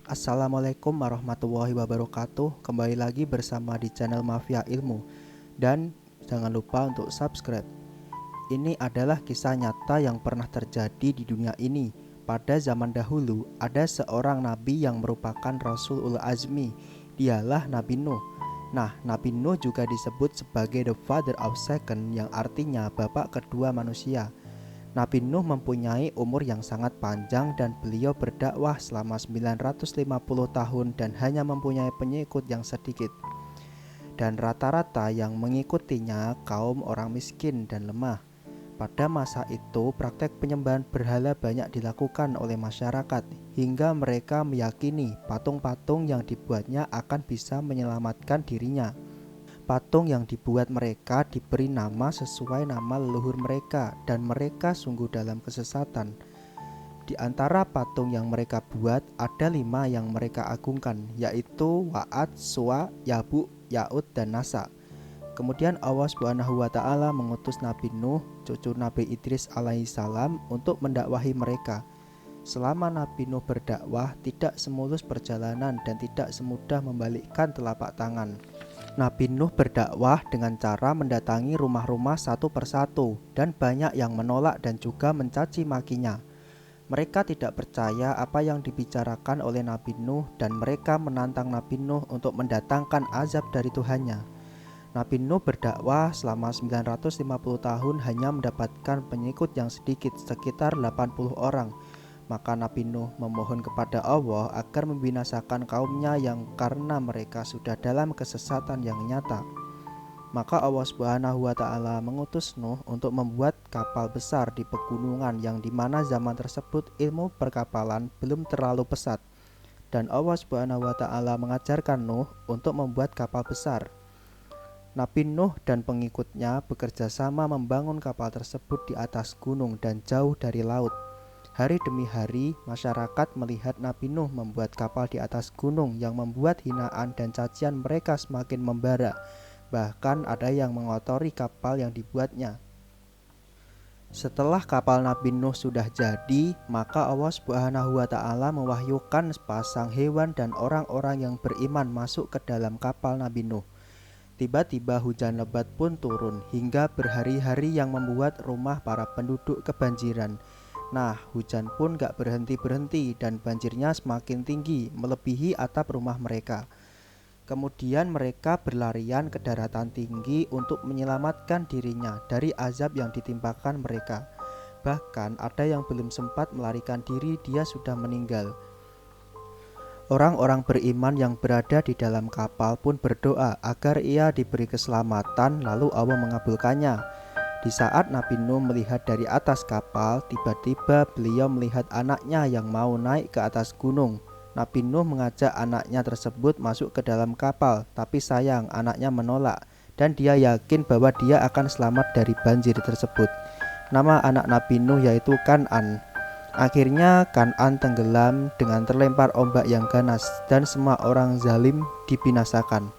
Assalamualaikum warahmatullahi wabarakatuh. Kembali lagi bersama di channel Mafia Ilmu. Dan jangan lupa untuk subscribe. Ini adalah kisah nyata yang pernah terjadi di dunia ini. Pada zaman dahulu ada seorang nabi yang merupakan Rasul Ul Azmi. Dialah Nabi Nuh. Nah, Nabi Nuh juga disebut sebagai the father of second, yang artinya bapak kedua manusia. Nabi Nuh mempunyai umur yang sangat panjang dan beliau berdakwah selama 950 tahun dan hanya mempunyai pengikut yang sedikit. Dan rata-rata yang mengikutinya kaum orang miskin dan lemah. Pada masa itu praktek penyembahan berhala banyak dilakukan oleh masyarakat hingga mereka meyakini patung-patung yang dibuatnya akan bisa menyelamatkan dirinya. Patung yang dibuat mereka diberi nama sesuai nama leluhur mereka dan mereka sungguh dalam kesesatan. Di antara patung yang mereka buat ada 5 yang mereka agungkan, yaitu Wa'at, Suwa, Yabu, Ya'ud, dan Nasa. Kemudian Allah SWT mengutus Nabi Nuh, cucu Nabi Idris alaihissalam, untuk mendakwahi mereka. Selama Nabi Nuh berdakwah, tidak semulus perjalanan dan tidak semudah membalikkan telapak tangan. Nabi Nuh berdakwah dengan cara mendatangi rumah-rumah satu persatu dan banyak yang menolak dan juga mencaci makinya. Mereka tidak percaya apa yang dibicarakan oleh Nabi Nuh dan mereka menantang Nabi Nuh untuk mendatangkan azab dari Tuhannya. Nabi Nuh berdakwah selama 950 tahun hanya mendapatkan pengikut yang sedikit, sekitar 80 orang. Maka Nabi Nuh memohon kepada Allah agar membinasakan kaumnya yang karena mereka sudah dalam kesesatan yang nyata. Maka Allah SWT mengutus Nuh untuk membuat kapal besar di pegunungan yang dimana zaman tersebut ilmu perkapalan belum terlalu pesat. Dan Allah SWT mengajarkan Nuh untuk membuat kapal besar. Nabi Nuh dan pengikutnya bekerja sama membangun kapal tersebut di atas gunung dan jauh dari laut. Hari demi hari, masyarakat melihat Nabi Nuh membuat kapal di atas gunung yang membuat hinaan dan cacian mereka semakin membara. Bahkan ada yang mengotori kapal yang dibuatnya. Setelah kapal Nabi Nuh sudah jadi, maka Allah SWT mewahyukan sepasang hewan dan orang-orang yang beriman masuk ke dalam kapal Nabi Nuh. Tiba-tiba hujan lebat pun turun hingga berhari-hari yang membuat rumah para penduduk kebanjiran. Nah, hujan pun gak berhenti-berhenti dan banjirnya semakin tinggi melebihi atap rumah mereka. Kemudian mereka berlarian ke daratan tinggi untuk menyelamatkan dirinya dari azab yang ditimpakan mereka. Bahkan ada yang belum sempat melarikan diri, dia sudah meninggal. Orang-orang beriman yang berada di dalam kapal pun berdoa agar ia diberi keselamatan, lalu Allah mengabulkannya. Di saat Nabi Nuh melihat dari atas kapal, tiba-tiba beliau melihat anaknya yang mau naik ke atas gunung. Nabi Nuh mengajak anaknya tersebut masuk ke dalam kapal, tapi sayang anaknya menolak dan dia yakin bahwa dia akan selamat dari banjir tersebut. Nama anak Nabi Nuh yaitu Kan'an. Akhirnya Kan'an tenggelam dengan terlempar ombak yang ganas dan semua orang zalim dibinasakan.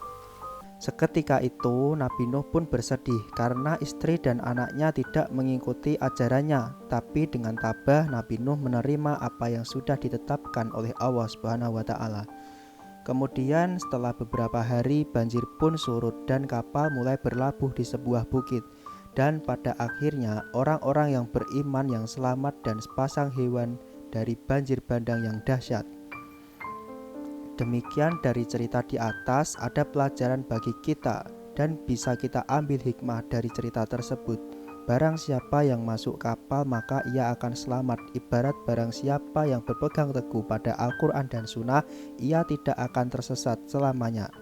Seketika itu Nabi Nuh pun bersedih karena istri dan anaknya tidak mengikuti ajarannya. Tapi dengan tabah Nabi Nuh menerima apa yang sudah ditetapkan oleh Allah SWT. Kemudian setelah beberapa hari banjir pun surut dan kapal mulai berlabuh di sebuah bukit. Dan pada akhirnya orang-orang yang beriman yang selamat dan sepasang hewan dari banjir bandang yang dahsyat. Demikian dari cerita di atas, ada pelajaran bagi kita dan bisa kita ambil hikmah dari cerita tersebut. Barang siapa yang masuk kapal maka ia akan selamat. Ibarat barang siapa yang berpegang teguh pada Al-Quran dan Sunnah, ia tidak akan tersesat selamanya.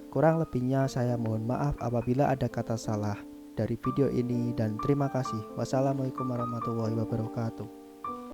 Kurang lebihnya saya mohon maaf apabila ada kata salah dari video ini dan terima kasih. Wassalamualaikum warahmatullahi wabarakatuh.